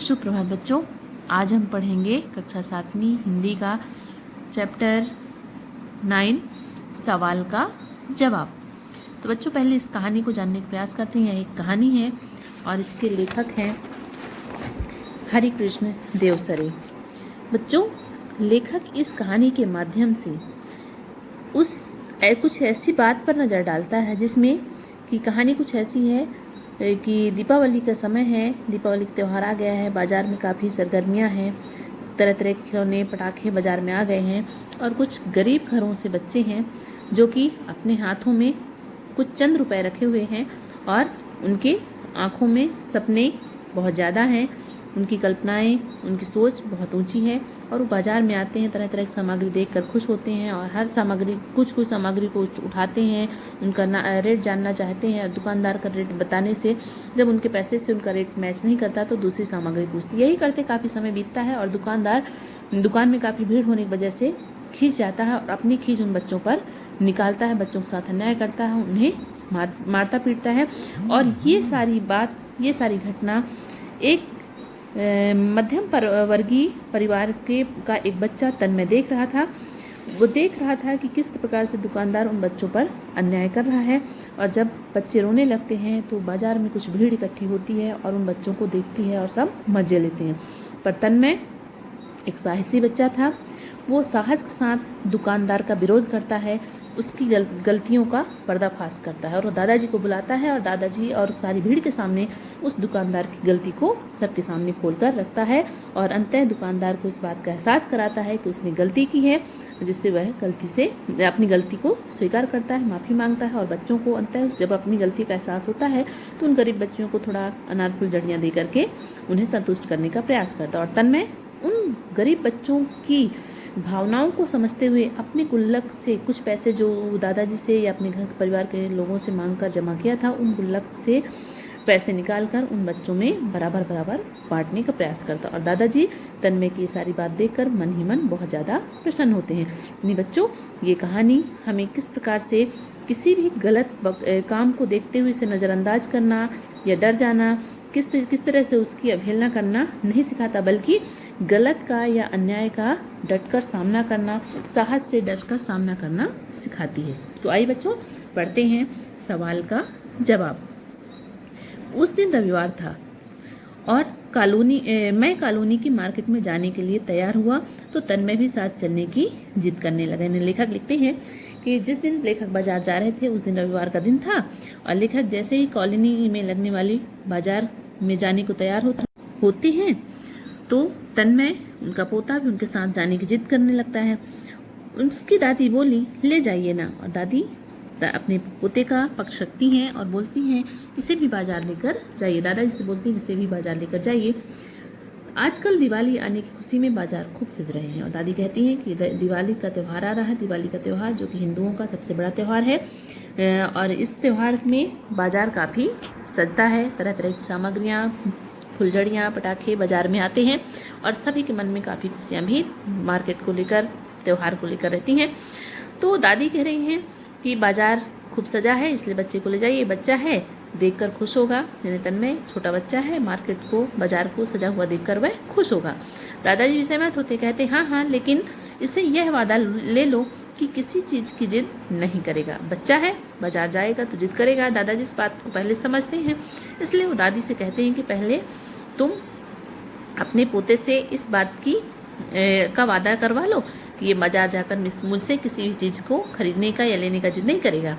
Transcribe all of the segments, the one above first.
सुप्रभात बच्चों। आज हम पढ़ेंगे कक्षा 7वीं हिंदी का चैप्टर 9 सवाल का जवाब। तो बच्चों पहले इस कहानी को जानने का प्रयास करते हैं। एक कहानी है और इसके लेखक हैं हरि कृष्ण देवसरे। बच्चों लेखक इस कहानी के माध्यम से कुछ ऐसी बात पर नज़र डालता है जिसमें कि कहानी कुछ ऐसी है कि दीपावली का समय है, दीपावली का त्यौहार आ गया है, बाज़ार में काफ़ी सरगर्मियां हैं, तरह तरह के खिलौने पटाखे बाज़ार में आ गए हैं और कुछ गरीब घरों से बच्चे हैं जो कि अपने हाथों में कुछ चंद रुपए रखे हुए हैं और उनके आँखों में सपने बहुत ज़्यादा हैं, उनकी कल्पनाएं, उनकी सोच बहुत ऊंची है और वो बाज़ार में आते हैं, तरह तरह की सामग्री देखकर खुश होते हैं और हर सामग्री कुछ सामग्री को उठाते हैं, उनका रेट जानना चाहते हैं और दुकानदार का रेट बताने से जब उनके पैसे से उनका रेट मैच नहीं करता तो दूसरी सामग्री पूछती। यही करते काफ़ी समय बीतता है और दुकानदार दुकान में काफ़ी भीड़ होने की वजह से खींच जाता है और अपनी खींच उन बच्चों पर निकालता है, बच्चों के साथ अन्याय करता है, उन्हें मारता पीटता है। और ये सारी घटना एक मध्यम वर्गीय परिवार का एक बच्चा तन्मय देख रहा था। वो देख रहा था कि किस प्रकार से दुकानदार उन बच्चों पर अन्याय कर रहा है और जब बच्चे रोने लगते हैं तो बाज़ार में कुछ भीड़ इकट्ठी होती है और उन बच्चों को देखती है और सब मजे लेते हैं। पर तन्मय एक साहसी बच्चा था। वो साहस के साथ दुकानदार का विरोध करता है, उसकी गलतियों का पर्दाफाश करता है और वो दादाजी को बुलाता है और दादाजी और सारी भीड़ के सामने उस दुकानदार की गलती को सबके सामने खोलकर रखता है और अंततः दुकानदार को इस बात का एहसास कराता है कि उसने गलती की है, जिससे वह गलती से अपनी गलती को स्वीकार करता है, माफ़ी मांगता है और बच्चों को अंततः जब अपनी गलती का एहसास होता है तो उन गरीब बच्चों को थोड़ा अनार फुलझड़ियाँ दे करके उन्हें संतुष्ट करने का प्रयास करता है। और तन्मय उन गरीब बच्चों की भावनाओं को समझते हुए अपने गुल्लक से कुछ पैसे जो दादाजी से या अपने घर परिवार के लोगों से मांगकर जमा किया था, उन गुल्लक से पैसे निकालकर उन बच्चों में बराबर बांटने का प्रयास करता और दादाजी तन्मय की ये सारी बात देखकर मन ही मन बहुत ज़्यादा प्रसन्न होते हैं। यानी बच्चों ये कहानी हमें किस प्रकार से किसी भी गलत काम को देखते हुए इसे नज़रअंदाज करना या डर जाना, किस तरह से उसकी अवहेलना करना नहीं सिखाता, बल्कि गलत का या अन्याय का डटकर सामना करना, साहस से डटकर सामना करना सिखाती है। तो आइए बच्चों पढ़ते हैं सवाल का जवाब। उस दिन रविवार था और मैं कॉलोनी की मार्केट में जाने के लिए तैयार हुआ तो तन्मय भी साथ चलने की जिद करने लगा। लेखक लिखते हैं कि जिस दिन लेखक बाजार जा रहे थे उस दिन रविवार का दिन था और लेखक जैसे ही कॉलोनी में लगने वाली बाजार में जाने को तैयार होते हैं तो तन्मय उनका पोता भी उनके साथ जाने की जिद करने लगता है। उसकी दादी बोली ले जाइए ना, और दादी अपने पोते का पक्ष रखती हैं और बोलती हैं इसे भी बाजार लेकर जाइए। दादाजी से बोलती हैं इसे भी बाजार लेकर जाइए, आजकल दिवाली आने की खुशी में बाजार खूब सज रहे हैं। और दादी कहती हैं कि दिवाली का त्यौहार आ रहा है, दिवाली का त्यौहार जो कि हिंदुओं का सबसे बड़ा त्यौहार है और इस त्यौहार में बाजार काफ़ी सजता है, तरह तरह की सामग्रियाँ, फुलझड़ियाँ, पटाखे बाजार में आते हैं और सभी के मन में काफ़ी खुशियाँ भी मार्केट को लेकर, त्यौहार को लेकर रहती हैं। तो दादी कह रही हैं कि बाजार खूब सजा है इसलिए बच्चे को ले जाइए, बच्चा है देखकर खुश होगा, यानी तन्मय छोटा बच्चा है, मार्केट को बाजार को सजा हुआ देखकर वह खुश होगा। दादाजी भी सहमत होते, कहते हाँ लेकिन इससे यह वादा ले लो कि किसी चीज़ की जिद नहीं करेगा। बच्चा है, बाजार जाएगा तो जिद करेगा। दादाजी इस बात को पहले समझते हैं, इसलिए वो दादी से कहते हैं कि पहले तुम अपने पोते से इस बात की का वादा करवा लो कि ये बाजार जाकर मुझसे किसी भी चीज़ को खरीदने का या लेने का जिद नहीं करेगा।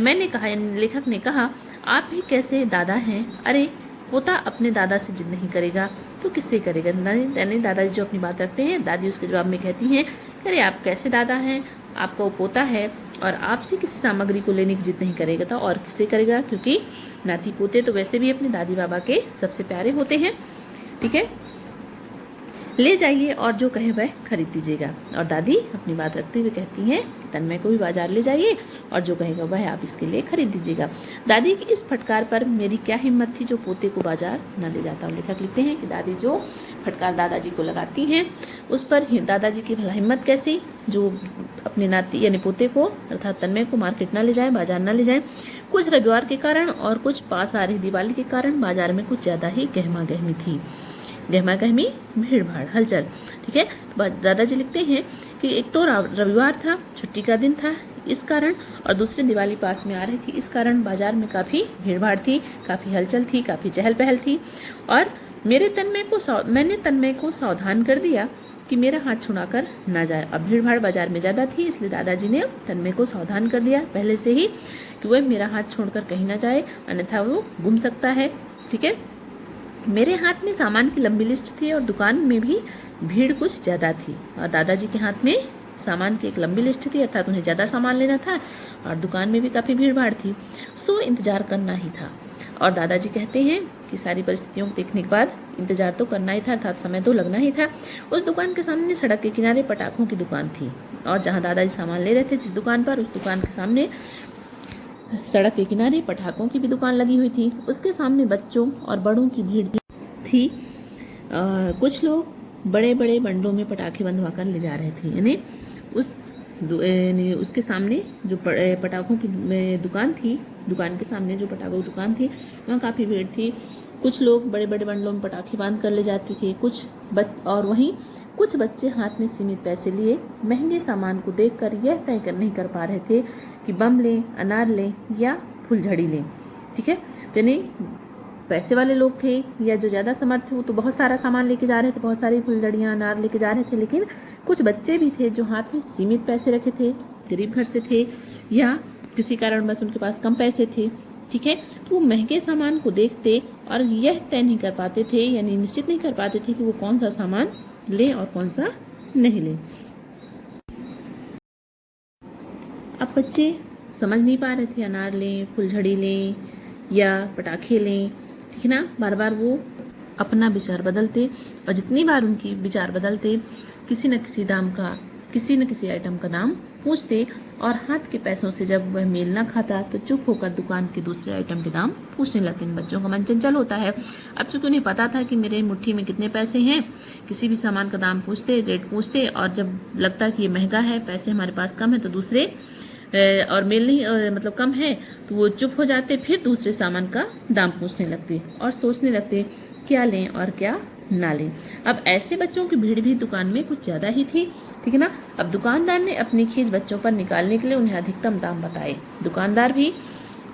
मैंने कहा, लेखक ने कहा आप भी कैसे दादा हैं, अरे पोता अपने दादा से जिद नहीं करेगा तो किससे करेगा। यानी दादाजी जो अपनी बात रखते हैं, दादी उसके जवाब में कहती हैं अरे आप कैसे दादा हैं, आपका वो पोता है और आपसे किसी सामग्री को लेने की जिद नहीं करेगा तो और किससे करेगा, क्योंकि नाती पोते तो वैसे भी अपने दादी बाबा के सबसे प्यारे होते हैं। ठीक है, ले जाइए और जो कहे वह खरीद दीजिएगा। और दादी अपनी बात रखते हुए कहती हैं तन्मय को भी बाजार ले जाइए और जो कहेगा वह आप इसके लिए खरीद दीजिएगा। दादी की इस फटकार पर मेरी क्या हिम्मत थी जो पोते को बाजार न ले जाता। और लेखक लिखते हैं कि दादी जो फटकार दादाजी को लगाती हैं उस पर दादाजी की भला हिम्मत कैसी जो अपने नाती यानी पोते को अर्थात तन्मय को मार्केट ना ले जाएं, बाजार ना ले जाएं। कुछ रविवार के कारण और कुछ पास आ रही दिवाली के कारण बाजार में कुछ ज़्यादा ही गहमा गहमी थी, गहमा गहमी, भीड़ भाड़, हलचल। ठीक है, तो दादाजी लिखते हैं कि एक तो रविवार था, छुट्टी का दिन था इस कारण, और दूसरी दिवाली पास में आ रही थी इस कारण बाजार में काफ़ी भीड़ भाड़ थी, काफ़ी हलचल थी, काफ़ी चहल पहल थी। और मैंने तन्मय को सावधान कर दिया कि मेरा हाथ छुड़ाकर ना जाए। अब भीड़ भाड़ बाजार में ज़्यादा थी, इसलिए दादाजी ने तन्मय को सावधान कर दिया पहले से ही कि वह मेरा हाथ छोड़कर कहीं ना जाए, अन्यथा वो गुम सकता है। ठीक है, मेरे हाथ में सामान की लंबी लिस्ट थी और दुकान में भी भीड़ कुछ ज़्यादा थी, और दादाजी के हाथ में सामान की एक लंबी लिस्ट थी, अर्थात उन्हें ज़्यादा सामान लेना था और दुकान में भी काफ़ी भीड़ भाड़ थी, सो इंतज़ार करना ही था। और दादाजी कहते हैं कि सारी परिस्थितियों को देखने के बाद इंतज़ार तो करना ही था, अर्थात समय तो लगना ही था। उस दुकान के सामने सड़क के किनारे पटाखों की दुकान थी, और जहाँ दादाजी सामान ले रहे थे जिस दुकान पर, उस दुकान के सामने सड़क के किनारे पटाखों की भी दुकान लगी हुई थी। उसके सामने बच्चों और बड़ों की भीड़ थी। कुछ लोग बड़े बड़े बंडों में पटाखे बंधवा कर ले जा रहे थे, यानी उसके सामने जो पटाखों की दुकान थी, दुकान के सामने जो पटाखों की दुकान थी वहाँ काफ़ी भीड़ थी। कुछ लोग बड़े बड़े बंडलों में पटाखे बांध कर ले जाते थे, और वहीं कुछ बच्चे हाथ में सीमित पैसे लिए महंगे सामान को देखकर यह तय नहीं कर पा रहे थे कि बम लें, अनार लें या फुलझड़ी लें। ठीक है, यानी पैसे वाले लोग थे या जो ज़्यादा समर्थ थे वो तो बहुत सारा सामान लेके जा रहे थे, बहुत सारी फुलझड़ियाँ, अनार लेके जा रहे थे, लेकिन कुछ बच्चे भी थे जो हाथ में सीमित पैसे रखे थे, गरीब घर से थे या किसी कारणवश उनके पास कम पैसे थे। ठीक है, तो वो महंगे सामान को देखते और यह तय नहीं कर पाते थे, यानी निश्चित नहीं कर पाते थे कि वो कौन सा सामान लें और कौन सा नहीं लें। अब बच्चे समझ नहीं पा रहे थे अनार लें, फुलझड़ी लें या पटाखे लें। ठीक है ना, बार बार वो अपना विचार बदलते, और जितनी बार उनकी विचार बदलते किसी न किसी दाम का, किसी न किसी आइटम का दाम पूछते, और हाथ के पैसों से जब वह मेल ना खाता तो चुप होकर दुकान के दूसरे आइटम के दाम पूछने लगते। इन बच्चों का मन चंचल होता है। अब चूंकि उन्हें पता था कि मेरे मुट्ठी में कितने पैसे हैं, किसी भी सामान का दाम पूछते, रेट पूछते, और जब लगता कि ये महंगा है, पैसे हमारे पास कम है तो दूसरे और मेल नहीं मतलब कम है तो वो चुप हो जाते, फिर दूसरे सामान का दाम पूछने लगते और सोचने लगते क्या लें और क्या ना लें। अब ऐसे बच्चों की भीड़ भी दुकान में कुछ ज़्यादा ही थी। ठीक है ना, अब दुकानदार ने अपनी खींच बच्चों पर निकालने के लिए उन्हें अधिकतम दाम बताए। दुकानदार भी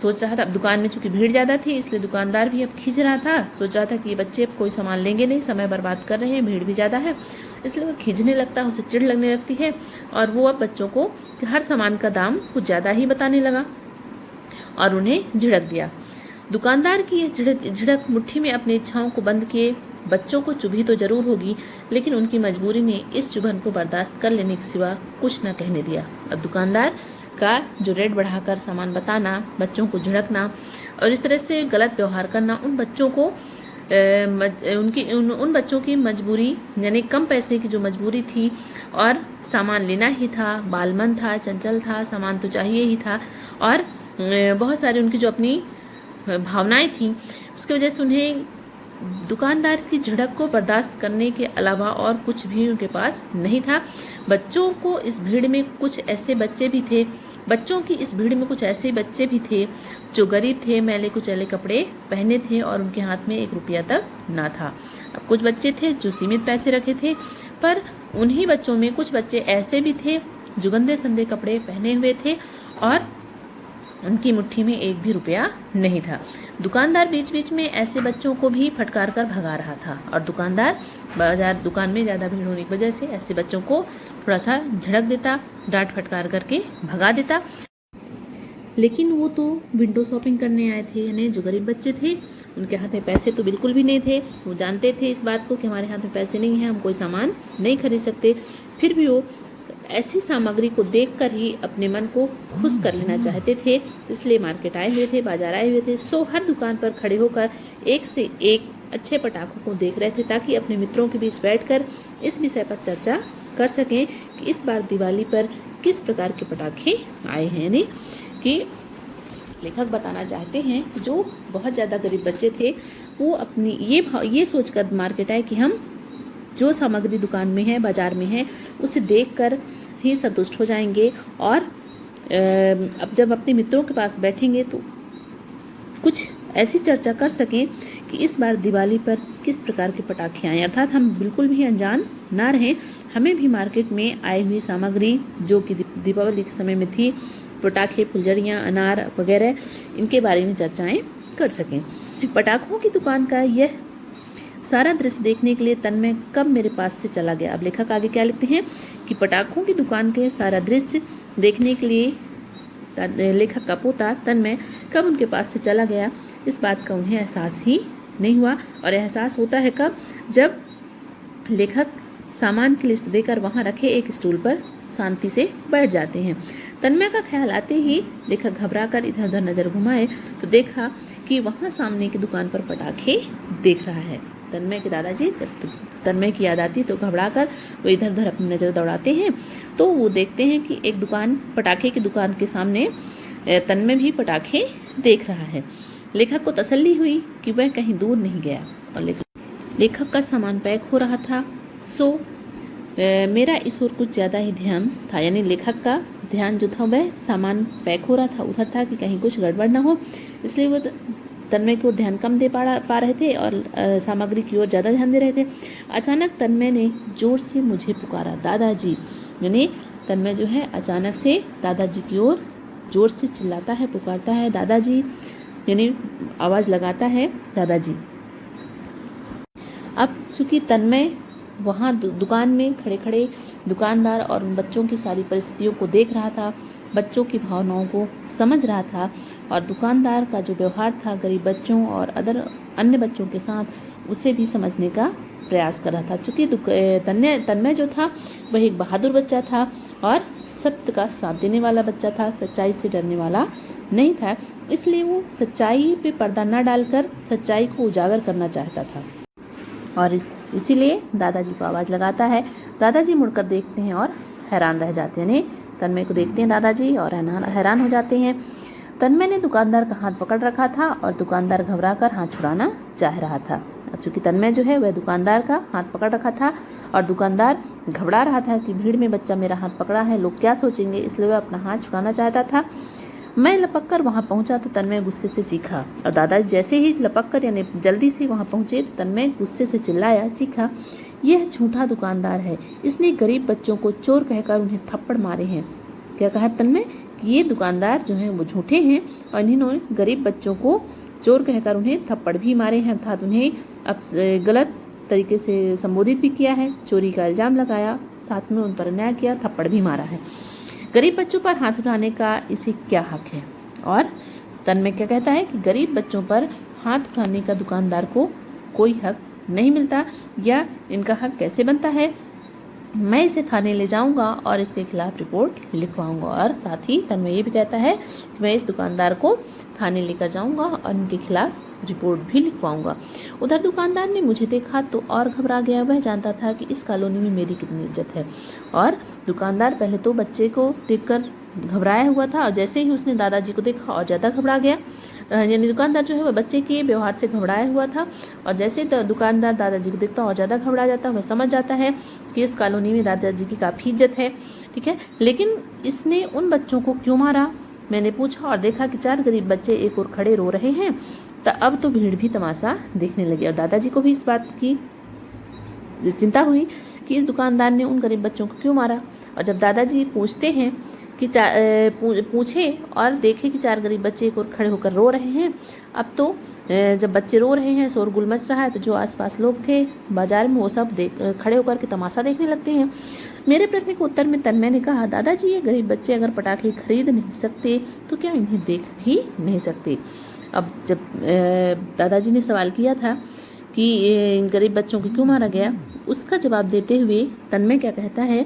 सोच रहा था, अब दुकान में चूंकि भीड़ ज़्यादा थी इसलिए दुकानदार भी अब खींच रहा था, सोच रहा था कि ये बच्चे अब कोई सामान लेंगे नहीं, समय बर्बाद कर रहे हैं, भीड़ भी ज़्यादा है, इसलिए वो खींचने लगता है, उसे चिढ़ लगने लगती है, और वो अब बच्चों को हर सामान का दाम कुछ ज़्यादा ही बताने लगा और उन्हें झिड़क दिया। दुकानदार की यह झिड़क मुट्ठी में अपनी इच्छाओं को बंद किए बच्चों को चुभी तो जरूर होगी, लेकिन उनकी मजबूरी ने इस चुभन को बर्दाश्त कर लेने के सिवा कुछ न कहने दिया। अब दुकानदार का जो रेट बढ़ाकर सामान बताना, बच्चों को झिड़कना और इस तरह से गलत व्यवहार करना उन बच्चों को उन बच्चों की मजबूरी, यानी कम पैसे की जो मजबूरी थी और सामान लेना ही था, बालमन था, चंचल था, सामान तो चाहिए ही था, और बहुत सारी उनकी जो अपनी भावनाएं थी, उसकी वजह से उन्हें दुकानदार की झिड़क को बर्दाश्त करने के अलावा और कुछ भी उनके पास नहीं था। बच्चों की इस भीड़ में कुछ ऐसे बच्चे भी थे जो गरीब थे, मैले कुचैले कपड़े पहने थे और उनके हाथ में 1 रुपया तक ना था। अब कुछ बच्चे थे जो सीमित पैसे रखे थे, पर उन्हीं बच्चों में कुछ बच्चे ऐसे भी थे जो गंदे संदे कपड़े पहने हुए थे और उनकी मुट्ठी में 1 भी रुपया नहीं था। दुकानदार बीच बीच में ऐसे बच्चों को भी फटकार कर भगा रहा था, और दुकान में ज़्यादा भीड़ होने की वजह से ऐसे बच्चों को थोड़ा सा झड़क देता, डांट फटकार करके भगा देता। लेकिन वो तो विंडो शॉपिंग करने आए थे, यानी जो गरीब बच्चे थे उनके हाथ में पैसे तो बिल्कुल भी नहीं थे। वो जानते थे इस बात को कि हमारे हाथ में पैसे नहीं हैं, हम कोई सामान नहीं खरीद सकते, फिर भी वो ऐसी सामग्री को देखकर ही अपने मन को खुश कर लेना चाहते थे, इसलिए मार्केट आए हुए थे, बाजार आए हुए थे। सो हर दुकान पर खड़े होकर एक से एक अच्छे पटाखों को देख रहे थे, ताकि अपने मित्रों के बीच बैठकर इस विषय पर चर्चा कर सकें कि इस बार दिवाली पर किस प्रकार के पटाखे आए हैं। यानी कि लेखक बताना चाहते हैं कि जो बहुत ज़्यादा गरीब बच्चे थे वो अपनी ये सोचकर मार्केट आए कि हम जो सामग्री दुकान में है, बाजार में है, उसे देखकर ही संतुष्ट हो जाएंगे और अब जब अपने मित्रों के पास बैठेंगे तो कुछ ऐसी चर्चा कर सकें कि इस बार दिवाली पर किस प्रकार के पटाखे आए, अर्थात हम बिल्कुल भी अनजान ना रहें, हमें भी मार्केट में आई हुई सामग्री जो कि दीपावली के समय में थी, पटाखे, फुलझड़ियाँ, अनार वगैरह, इनके बारे में चर्चाएं कर सकें। पटाखों की दुकान का यह सारा दृश्य देखने के लिए तन्मय कब मेरे पास से चला गया। अब लेखक आगे क्या लिखते हैं कि पटाखों की दुकान के सारा दृश्य देखने के लिए लेखक का पोता तन्मय कब उनके पास से चला गया, इस बात का उन्हें एहसास ही नहीं हुआ। और एहसास होता है कब, जब लेखक सामान की लिस्ट देकर वहां रखे एक स्टूल पर शांति से बैठ जाते हैं। तन्मय का ख्याल आते ही लेखक घबराकर इधर उधर नजर घुमाए तो देखा कि वहां सामने की दुकान पर पटाखे देख रहा है। तन्मय के दादाजी जब तन्मय की याद आती तो घबराकर वो इधर उधर अपनी नज़र दौड़ाते हैं तो वो देखते हैं कि एक दुकान, पटाखे की दुकान के सामने तन्मय भी पटाखे देख रहा है। लेखक को तसल्ली हुई कि वह कहीं दूर नहीं गया और लेखक का सामान पैक हो रहा था। सो मेरा इस ओर कुछ ज़्यादा ही ध्यान था, यानी लेखक का ध्यान जो था वह सामान पैक हो रहा था उधर था कि कहीं कुछ गड़बड़ ना हो, इसलिए वो तन्मय की ओर ध्यान कम दे पा रहे थे और सामग्री की ओर ज़्यादा ध्यान दे रहे थे। अचानक तन्मय ने जोर से मुझे पुकारा, दादाजी। यानी तन्मय जो है अचानक से दादाजी की ओर जोर से चिल्लाता है, पुकारता है, दादाजी, यानी आवाज़ लगाता है, दादाजी। अब चूँकि तन्मय वहाँ दुकान में खड़े खड़े दुकानदार और उन बच्चों की सारी परिस्थितियों को देख रहा था, बच्चों की भावनाओं को समझ रहा था और दुकानदार का जो व्यवहार था गरीब बच्चों और अन्य बच्चों के साथ, उसे भी समझने का प्रयास कर रहा था। चूँकि तन्मय जो था वह एक बहादुर बच्चा था और सत्य का साथ देने वाला बच्चा था, सच्चाई से डरने वाला नहीं था, इसलिए वो सच्चाई पे पर्दा न डालकर सच्चाई को उजागर करना चाहता था और इसीलिए दादाजी को आवाज़ लगाता है। दादाजी मुड़कर देखते हैं और हैरान रह जाते हैं, तन्मय को देखते हैं दादाजी और हैरान हो जाते हैं। तन्मय ने दुकानदार का हाथ पकड़ रखा था और दुकानदार घबराकर हाथ छुड़ाना चाह रहा था। अब चूंकि तन्मय जो है वह दुकानदार का हाथ पकड़ रखा था और दुकानदार घबरा रहा था कि भीड़ में बच्चा मेरा हाथ पकड़ा है, लोग क्या सोचेंगे, इसलिए वह अपना हाथ छुड़ाना चाहता था। मैं लपक कर वहाँ पहुँचा तो तन्मय गुस्से से चीखा और दादाजी जैसे ही लपक कर यानी जल्दी से वहाँ पहुँचे तो तन्मय गुस्से से चिल्लाया, चीखा, यह झूठा दुकानदार है, इसने गरीब बच्चों को चोर कहकर उन्हें थप्पड़ मारे हैं। क्या कहा तन्मय कि ये दुकानदार जो हैं वो झूठे हैं और इन्होंने गरीब बच्चों को चोर कहकर उन्हें थप्पड़ भी मारे हैं, अर्थात उन्हें अब गलत तरीके से संबोधित भी किया है, चोरी का इल्ज़ाम लगाया, साथ में उन पर अन्याय किया, थप्पड़ भी मारा है। गरीब बच्चों पर हाथ उठाने का इसे क्या हक है? और तन्मय क्या कहता है कि गरीब बच्चों पर हाथ उठाने का दुकानदार को कोई हक नहीं मिलता या इनका हक कैसे बनता है। मैं इसे थाने ले जाऊंगा और इसके खिलाफ रिपोर्ट लिखवाऊंगा। और साथ ही तन्मय ये भी कहता है कि मैं इस दुकानदार को थाने लेकर जाऊंगा और इनके खिलाफ रिपोर्ट भी लिखवाऊंगा। उधर दुकानदार ने मुझे देखा तो और घबरा गया, वह जानता था कि इस कॉलोनी में मेरी कितनी इज्जत है। और दुकानदार पहले तो बच्चे को देखकर घबराया हुआ था और जैसे ही उसने दादाजी को देखा और ज़्यादा घबरा गया, यानी दुकानदार जो है वह बच्चे के व्यवहार से घबराया हुआ था और जैसे दुकानदार दादाजी को देखता और ज़्यादा घबरा जाता, वह समझ जाता है कि इस कॉलोनी में दादाजी की काफ़ी इज्जत है, ठीक है। लेकिन इसने उन बच्चों को क्यों मारा? मैंने पूछा और देखा कि 4 गरीब बच्चे एक और खड़े रो रहे हैं। तो अब तो भीड़ भी तमाशा देखने लगी और दादाजी को भी इस बात की चिंता हुई कि इस दुकानदार ने उन गरीब बच्चों को क्यों मारा। और जब दादाजी पूछते हैं कि पूछे और देखे कि 4 गरीब बच्चे एक और खड़े होकर रो रहे हैं। अब तो जब बच्चे रो रहे हैं, शोरगुल मच रहा है, तो जो आसपास लोग थे बाजार में वो सब खड़े होकर के तमाशा देखने लगते हैं। मेरे प्रश्न के उत्तर में तन्मय ने कहा, दादाजी ये गरीब बच्चे अगर पटाखे खरीद नहीं सकते तो क्या इन्हें देख भी नहीं सकते? अब जब दादाजी ने सवाल किया था कि इन गरीब बच्चों को क्यों मारा गया, उसका जवाब देते हुए तन्मय क्या कहता है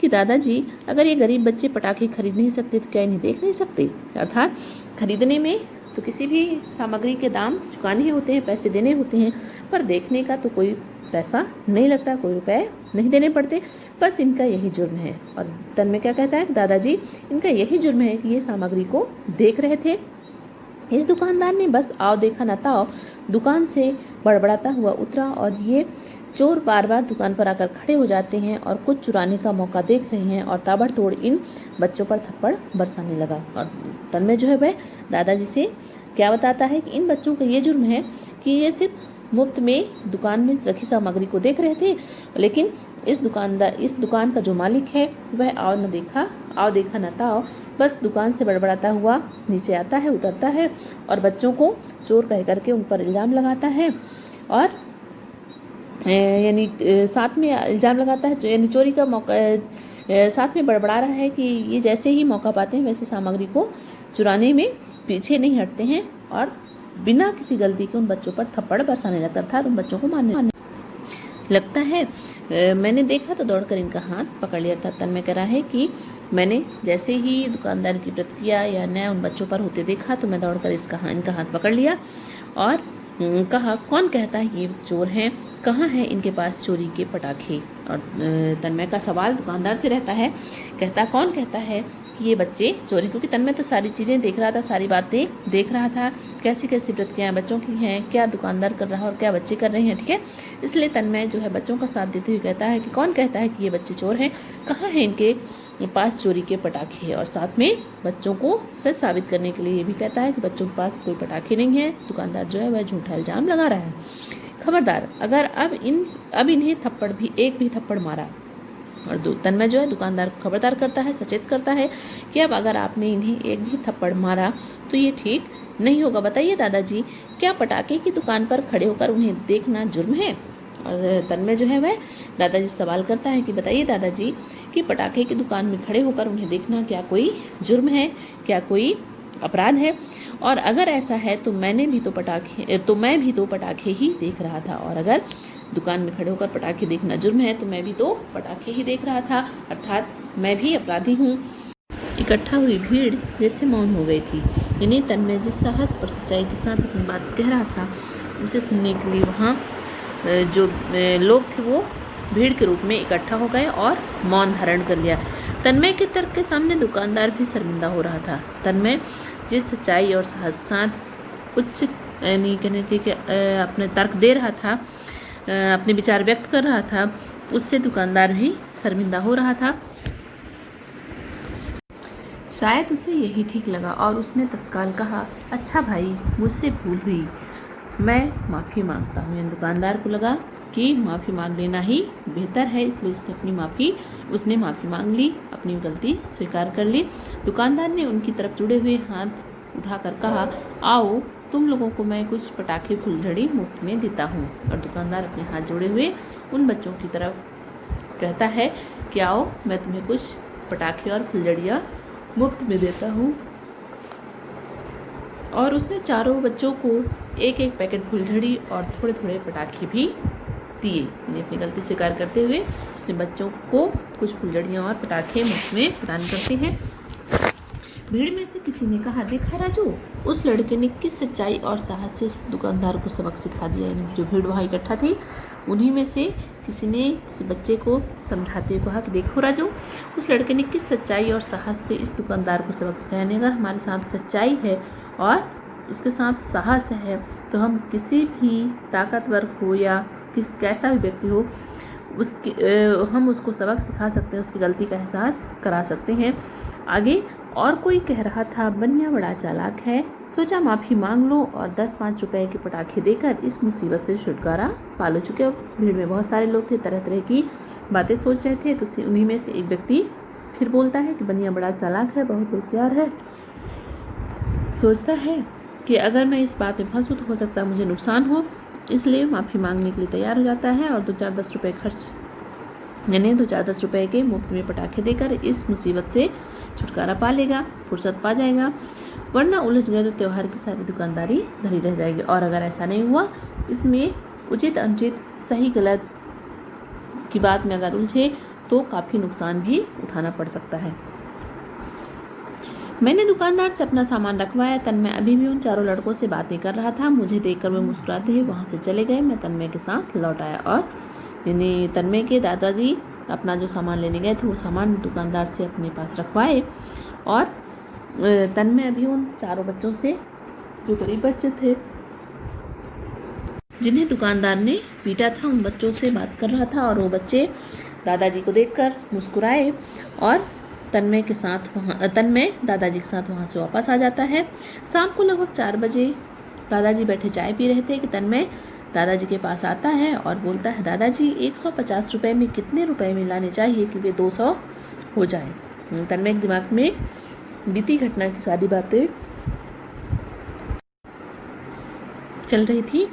कि दादाजी अगर ये गरीब बच्चे पटाखे खरीद नहीं सकते तो क्या इन्हें देख नहीं सकते? अर्थात खरीदने में तो किसी भी सामग्री के दाम चुकाने होते हैं, पैसे देने होते हैं, पर देखने का तो कोई पैसा नहीं लगता, कोई रुपए नहीं देने पड़ते, बस इनका यही जुर्म है। और तन्मय क्या कहता है कि दादाजी इनका यही जुर्म है कि ये सामग्री को देख रहे थे। इस दुकानदार ने बस आओ देखा न ताओ दुकान से बड़बड़ाता हुआ उतरा और ये चोर बार बार दुकान पर आकर खड़े हो जाते हैं और कुछ चुराने का मौका देख रहे हैं और ताबड़तोड़ इन बच्चों पर थप्पड़ बरसाने लगा। और तन्मय जो है वह दादाजी से क्या बताता है कि इन बच्चों का ये जुर्म है कि ये सिर्फ मुफ्त में दुकान में रखी सामग्री को देख रहे थे, लेकिन इस दुकान का जो मालिक है वह आओ देखा न ताओ, बस दुकान से बड़बड़ाता हुआ नीचे आता है, उतरता है और बच्चों को चोर कह करके उन पर इल्ज़ाम लगाता है। और यानी साथ में इल्ज़ाम लगाता है, यानी चोरी का मौका साथ में बड़बड़ा रहा है कि ये जैसे ही मौका पाते हैं वैसे सामग्री को चुराने में पीछे नहीं हटते हैं और बिना किसी गलती के उन बच्चों पर थप्पड़ बरसाने लगता था, उन बच्चों को मारने लगता है। मैंने देखा तो दौड़कर इनका हाथ पकड़ लिया। अर्थात तन्मय कह रहा है कि मैंने जैसे ही दुकानदार की प्रतिक्रिया या न्याय उन बच्चों पर होते देखा तो मैं दौड़कर इनका हाथ पकड़ लिया और कहा, कौन कहता है ये चोर हैं, कहाँ है इनके पास चोरी के पटाखे। और तन्मय का सवाल दुकानदार से रहता है, कौन कहता है कि ये बच्चे चोर हैं, क्योंकि तन्मय तो सारी चीज़ें देख रहा था, सारी बातें देख रहा था, कैसी कैसी प्रतिक्रियाएं बच्चों की हैं, क्या दुकानदार कर रहा है और क्या बच्चे कर रहे हैं। ठीक है, इसलिए तन्मय जो है बच्चों का साथ देते हुए कहता है कि कौन कहता है कि ये बच्चे चोर हैं, कहाँ है इनके पास चोरी के पटाखे। और साथ में बच्चों को सच साबित करने के लिए ये भी कहता है कि बच्चों के पास कोई पटाखे नहीं है। दुकानदार जो है वह झूठा इल्ज़ाम लगा रहा है। खबरदार, अगर अब इन्हें एक भी थप्पड़ मारा। और तन्मय जो है दुकानदार को खबरदार करता है, सचेत करता है कि अब अगर आपने इन्हें एक भी थप्पड़ मारा तो ये ठीक नहीं होगा। बताइए दादाजी, क्या पटाखे की दुकान पर खड़े होकर उन्हें देखना जुर्म है? और तन्मय जो है वह दादाजी से सवाल करता है कि बताइए दादाजी कि पटाखे की दुकान में खड़े होकर उन्हें देखना क्या कोई जुर्म है, क्या कोई अपराध है? और अगर ऐसा है तो मैं भी तो पटाखे ही देख रहा था। और अगर दुकान में खड़े होकर पटाखे देखना जुर्म है तो मैं भी तो पटाखे ही देख रहा था, अर्थात मैं भी अपराधी हूँ। इकट्ठा हुई भीड़ जैसे मौन हो गई थी। यानी तन्मय जिस साहस और सच्चाई के साथ अपनी बात कह रहा था उसे सुनने के लिए वहाँ जो लोग थे वो भीड़ के रूप में इकट्ठा हो गए और मौन धारण कर लिया। तन्मय के तर्क के सामने दुकानदार भी शर्मिंदा हो रहा था। तन्मय जिस सच्चाई और साहस के साथ उच्च यानी कहने के अपने तर्क दे रहा था, अपने विचार व्यक्त कर रहा था, उससे दुकानदार भी शर्मिंदा हो रहा था। शायद उसे यही ठीक लगा और उसने तत्काल कहा, अच्छा भाई, मुझसे भूल हुई, मैं माफ़ी मांगता हूँ। दुकानदार को लगा कि माफ़ी मांग लेना ही बेहतर है, इसलिए उसने माफ़ी मांग ली, अपनी गलती स्वीकार कर ली। दुकानदार ने उनकी तरफ जुड़े हुए हाथ उठाकर कहा, आओ तुम लोगों को मैं कुछ पटाखे फुलझड़ी मुफ्त में देता हूँ। और दुकानदार अपने हाथ जोड़े हुए उन बच्चों की तरफ कहता है कि आओ मैं तुम्हें कुछ पटाखे और फुलझड़ियाँ मुफ्त में देता हूँ। और उसने चारों बच्चों को एक एक पैकेट फुलझड़ी और थोड़े थोड़े पटाखे भी दिए। अपनी गलती स्वीकार करते हुए उसने बच्चों को कुछ फुलझड़ियाँ और पटाखे मुफ्त में प्रदान करते हैं। भीड़ में से किसी ने कहा, देखा राजू, उस लड़के ने किस सच्चाई और साहस से इस दुकानदार को सबक सिखा दिया। यानी जो भीड़ वहाँ इकट्ठा थी उन्हीं में से किसी ने इस बच्चे को समझाते हुए कहा कि देखो राजू, उस लड़के ने किस सच्चाई और साहस से इस दुकानदार को सबक सिखाया। यानी अगर हमारे साथ सच्चाई है और उसके साथ साहस है तो हम किसी भी ताकतवर हो या कैसा भी व्यक्ति हो हम उसको सबक सिखा सकते हैं, उसकी गलती का एहसास करा सकते हैं। आगे और कोई कह रहा था, बनिया बड़ा चालाक है, सोचा माफ़ी मांग लो और 10-5 रुपए के पटाखे देकर इस मुसीबत से छुटकारा पा लो। चुके भीड़ में बहुत सारे लोग थे, तरह तरह की बातें सोच रहे थे, तो उन्हीं में से एक व्यक्ति फिर बोलता है कि बनिया बड़ा चालाक है, बहुत होशियार है, सोचता है कि अगर मैं इस बात में फंसूँ तो हो सकता है मुझे नुकसान हो, इसलिए माफ़ी मांगने के लिए तैयार हो जाता है और 2-4-10 रुपये यानी 2-4-10 रुपये के मुफ्त में पटाखे देकर इस मुसीबत से छुटकारा पा लेगा, फुर्सत पा जाएगा, वरना उलझ गए तो त्यौहार की सारी दुकानदारी धरी रह जाएगी। और अगर ऐसा नहीं हुआ, इसमें उचित अनुचित सही गलत की बात में अगर उलझे तो काफ़ी नुकसान भी उठाना पड़ सकता है। मैंने दुकानदार से अपना सामान रखवाया। तन्मय अभी भी उन चारों लड़कों से बातें कर रहा था। मुझे देखकर वे मुस्कुराते हुए वहाँ से चले गए। मैं तन्मय के साथ लौट आया और यानी तन्मय के दादाजी अपना जो सामान लेने गए थे वो सामान दुकानदार से अपने पास रखवाए और तन्मय अभी उन चारों बच्चों से, जो गरीब बच्चे थे, जिन्हें दुकानदार ने पीटा था उन बच्चों से बात कर रहा था, और वो बच्चे दादाजी को देखकर मुस्कुराए और तन्मय दादाजी के साथ वहाँ से वापस आ जाता है। शाम को लगभग 4 बजे दादाजी बैठे चाय पी रहे थे कि तन्मय दादाजी के पास आता है और बोलता है, दादाजी 150 रुपये में कितने रुपए मिलाने चाहिए कि वे 200 हो जाए। तन्मय के दिमाग में बीती घटना की सारी बातें चल रही थी।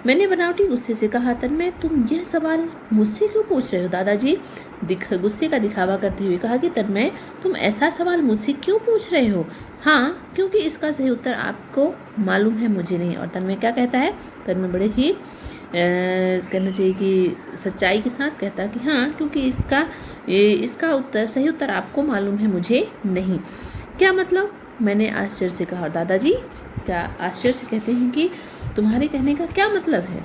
मैंने बनावटी गुस्से से कहा, तन्मय तुम यह सवाल मुझसे क्यों पूछ रहे हो? दादाजी गुस्से का दिखावा करते हुए कहा कि तन्मय तुम ऐसा सवाल मुझसे क्यों पूछ रहे हो? हाँ, क्योंकि इसका सही उत्तर आपको मालूम है, मुझे नहीं। और तन्मय क्या कहता है? तन्मय बड़े ही कहना चाहिए कि सच्चाई के साथ कहता कि हाँ, क्योंकि इसका सही उत्तर आपको मालूम है, मुझे नहीं। क्या मतलब? मैंने आश्चर्य से कहा। और दादाजी क्या आश्चर्य से कहते हैं कि तुम्हारे कहने का क्या मतलब है?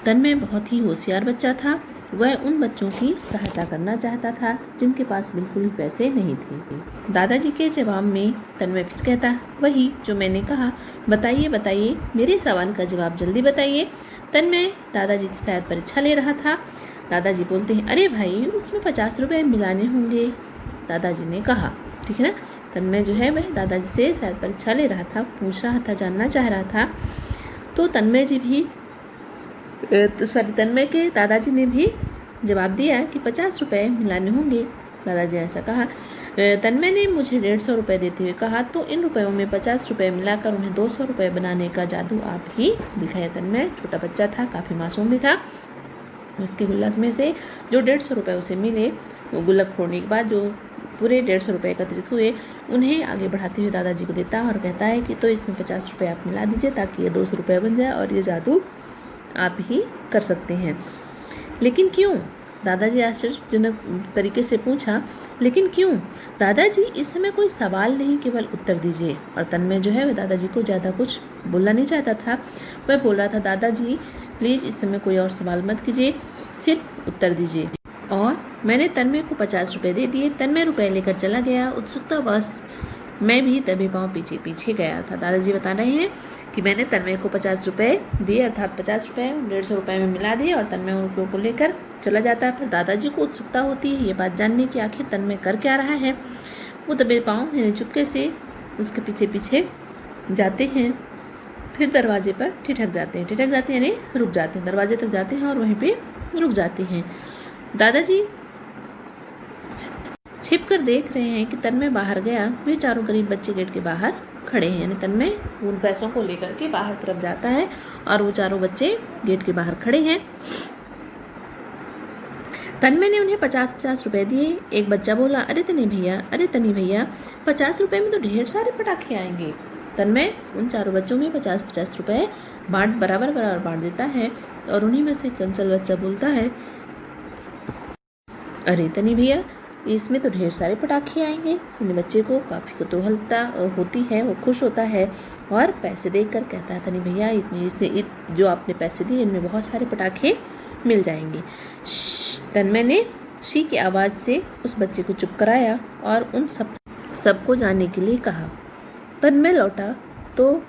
तन्मय बहुत ही होशियार बच्चा था। वह उन बच्चों की सहायता करना चाहता था जिनके पास बिल्कुल भी पैसे नहीं थे। दादाजी के जवाब में तन्मय फिर कहता, वही जो मैंने कहा, बताइए बताइए, मेरे सवाल का जवाब जल्दी बताइए। तन्मय दादाजी की शायद परीक्षा ले रहा था। दादाजी बोलते हैं, अरे भाई उसमें 50 रुपये मिलाने होंगे, दादाजी ने कहा। ठीक है ना? तन्मय जो है वह दादाजी से शायद परीक्षा ले रहा था, पूछ रहा था, जानना चाह रहा था। तो तन्मय के दादाजी ने भी जवाब दिया कि 50 रुपये मिलाने होंगे, दादाजी ने ऐसा कहा। तन्मय ने मुझे 150 रुपये देते हुए कहा, तो इन रुपयों में 50 रुपये मिलाकर उन्हें 200 रुपये बनाने का जादू आप ही दिखाया। तन्मय छोटा बच्चा था, काफ़ी मासूम भी था। उसके गुल्लक में से जो 150 रुपये उसे मिले, वो गुल्लक फोड़ने के बाद जो पूरे 150 रुपये एकत्रित हुए, उन्हें आगे बढ़ाते हुए दादाजी को देता और कहता है कि तो इसमें 50 रुपये आप मिला दीजिए ताकि ये 200 रुपये बन जाए और ये जादू आप ही कर सकते हैं। लेकिन क्यों? दादाजी आश्चर्यजनक तरीके से पूछा, लेकिन क्यों? दादाजी इस समय कोई सवाल नहीं, केवल उत्तर दीजिए। और तन्मय जो है वह दादाजी को ज़्यादा कुछ बोलना नहीं चाहता था। वह बोल रहा था, दादाजी प्लीज़ इस समय कोई और सवाल मत कीजिए, सिर्फ उत्तर दीजिए। और मैंने तन्मय को 50 रुपये दे दिए। तन्मय रुपये लेकर चला गया। उत्सुकतावश मैं भी दबे पाँव पीछे पीछे गया था। दादाजी बता रहे हैं कि मैंने तन्मय को 50 रुपये दिए, अर्थात 50 रुपये 150 रुपये में मिला दिए, और तन्मय उनको लेकर चला जाता है। फिर दादाजी को उत्सुकता होती है ये बात जानने की, आखिर तन्मय कर क्या रहा है। वो दबे पाँव यानी चुपके से उसके पीछे पीछे जाते हैं। फिर दरवाजे पर ठिठक जाते हैं यानी रुक जाते हैं। दरवाजे तक जाते हैं और वहीं पर रुक जाते हैं। दादाजी छिप कर देख रहे हैं कि तन्मय बाहर गया। वे चारों गरीब बच्चे गेट के बाहर खड़े हैं, यानी तन्मय उन पैसों को लेकर के बाहर तरफ जाता है और वो चारों बच्चे गेट के बाहर खड़े हैं। तन्मय ने उन्हें 50-50 रुपये दिए। एक बच्चा बोला, अरे तनी भैया 50 रुपये में तो ढेर सारे पटाखे आएंगे। तन्मय उन चारों बच्चों में 50-50 रुपये बराबर बांट देता है और उन्हीं में से चंचल बच्चा बोलता है, अरे तनी भैया इसमें तो ढेर सारे पटाखे आएंगे। इन बच्चे को काफ़ी कुतूहलता होती है, वो खुश होता है और पैसे देखकर कहता है, तनी भैया जो आपने पैसे दिए इनमें बहुत सारे पटाखे मिल जाएंगे। तन्मय ने शी की आवाज़ से उस बच्चे को चुप कराया और उन सबको जाने के लिए कहा। तन्मय लौटा तो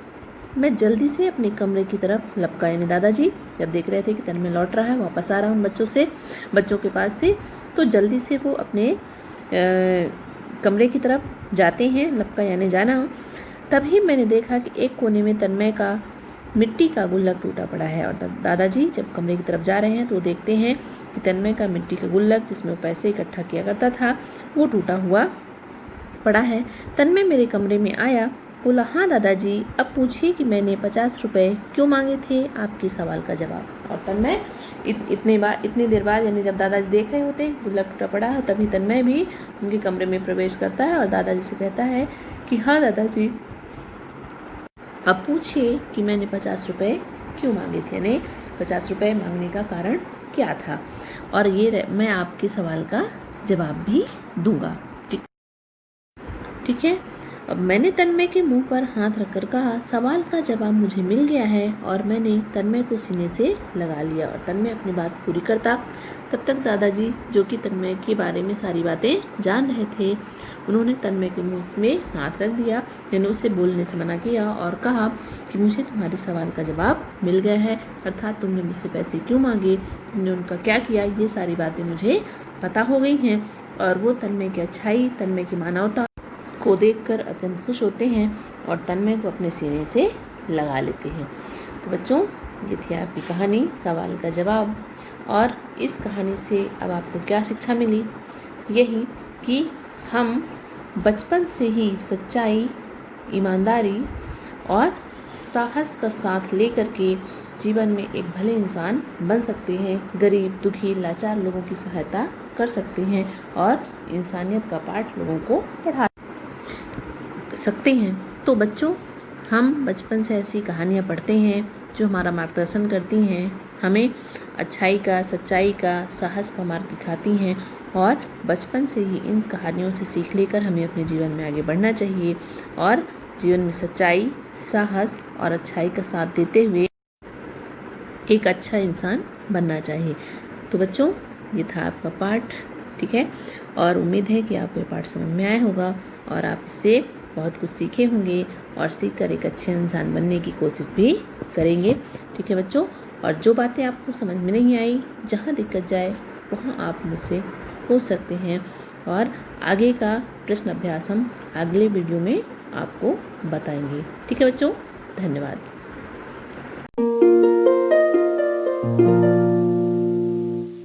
मैं जल्दी से अपने कमरे की तरफ लपका, यानी दादाजी जब देख रहे थे कि तन्मय लौट रहा है, वापस आ रहा है उन बच्चों के पास से, तो जल्दी से वो अपने कमरे की तरफ जाते हैं, लपका यानी जाना। तभी मैंने देखा कि एक कोने में तन्मय का मिट्टी का गुल्लक टूटा पड़ा है। और दादाजी जब कमरे की तरफ जा रहे हैं तो देखते हैं कि तन्मय का मिट्टी का गुल्लक जिसमें वो पैसे इकट्ठा किया करता था वो टूटा हुआ पड़ा है। तन्मय मेरे कमरे में आया, बोला, हाँ दादाजी अब पूछिए कि मैंने 50 रुपये क्यों मांगे थे, आपके सवाल का जवाब। और तन्मय इतनी देर बाद, यानी जब दादाजी देख रहे होते गुल्लक टूटा पड़ा है, तभी तन्मय भी उनके कमरे में प्रवेश करता है और दादाजी से कहता है कि हाँ दादाजी अब पूछिए कि मैंने 50 रुपये क्यों मांगे थे, यानी 50 रुपये मांगने का कारण क्या था, और ये मैं आपके सवाल का जवाब भी दूंगा। ठीक है। अब मैंने तन्मय के मुंह पर हाथ रखकर कहा, सवाल का जवाब मुझे मिल गया है, और मैंने तन्मय को सीने से लगा लिया। और तन्मय अपनी बात पूरी करता। तब तक दादाजी, जो कि तन्मय के बारे में सारी बातें जान रहे थे, उन्होंने तन्मय के मुँह में हाथ रख दिया, यानी उसे बोलने से मना किया और कहा कि मुझे तुम्हारे सवाल का जवाब मिल गया है, अर्थात तुमने मुझसे पैसे क्यों मांगे, तुमने उनका क्या किया, ये सारी बातें मुझे पता हो गई हैं। और वो तन्मय की अच्छाई, तन्मय की मानवता को देखकर अत्यंत खुश होते हैं और तन्मय को अपने सीने से लगा लेते हैं। तो बच्चों, ये थी आपकी कहानी सवाल का जवाब। और इस कहानी से अब आपको क्या शिक्षा मिली? यही कि हम बचपन से ही सच्चाई, ईमानदारी और साहस का साथ लेकर के जीवन में एक भले इंसान बन सकते हैं, गरीब, दुखी, लाचार लोगों की सहायता कर सकते हैं और इंसानियत का पाठ लोगों को पढ़ा सकते हैं। तो बच्चों, हम बचपन से ऐसी कहानियाँ पढ़ते हैं जो हमारा मार्गदर्शन करती हैं, हमें अच्छाई का, सच्चाई का, साहस का मार्ग दिखाती हैं और बचपन से ही इन कहानियों से सीख लेकर हमें अपने जीवन में आगे बढ़ना चाहिए और जीवन में सच्चाई, साहस और अच्छाई का साथ देते हुए एक अच्छा इंसान बनना चाहिए। तो बच्चों, ये था आपका पाठ, ठीक है, और उम्मीद है कि आपको ये पाठ समझ में आया होगा और आप इससे बहुत कुछ सीखे होंगे और सीख कर एक अच्छे इंसान बनने की कोशिश भी करेंगे, ठीक है बच्चों। और जो बातें आपको समझ में नहीं आई, जहाँ दिक्कत जाए वहाँ आप मुझसे पूछ सकते हैं और आगे का प्रश्न अभ्यास हम अगले वीडियो में आपको बताएंगे, ठीक है बच्चों। धन्यवाद।